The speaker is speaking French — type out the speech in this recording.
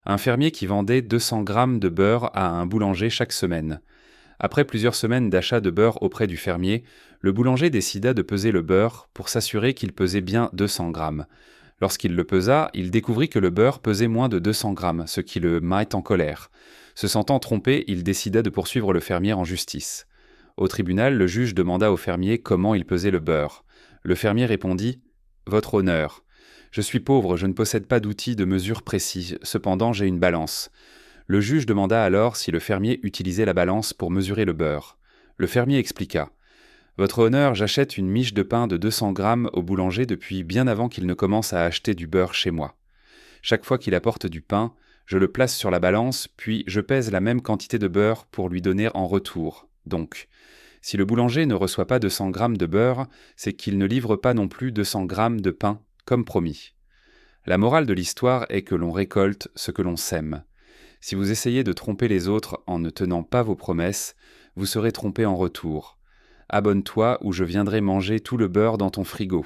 Un fermier qui vendait 200 grammes de beurre à un boulanger chaque semaine. Après plusieurs semaines d'achat de beurre auprès du fermier, le boulanger décida de peser le beurre pour s'assurer qu'il pesait bien 200 grammes. Lorsqu'il le pesa, il découvrit que le beurre pesait moins de 200 grammes, ce qui le mit en colère. Se sentant trompé, il décida de poursuivre le fermier en justice. Au tribunal, le juge demanda au fermier comment il pesait le beurre. Le fermier répondit « Votre honneur, je suis pauvre, je ne possède pas d'outils de mesure précis, cependant j'ai une balance. » Le juge demanda alors si le fermier utilisait la balance pour mesurer le beurre. Le fermier expliqua « Votre honneur, j'achète une miche de pain de 200 grammes au boulanger depuis bien avant qu'il ne commence à acheter du beurre chez moi. Chaque fois qu'il apporte du pain, je le place sur la balance, puis je pèse la même quantité de beurre pour lui donner en retour. Donc, si le boulanger ne reçoit pas 200 grammes de beurre, c'est qu'il ne livre pas non plus 200 grammes de pain, comme promis. La morale de l'histoire est que l'on récolte ce que l'on sème. Si vous essayez de tromper les autres en ne tenant pas vos promesses, vous serez trompé en retour. Abonne-toi ou je viendrai manger tout le beurre dans ton frigo.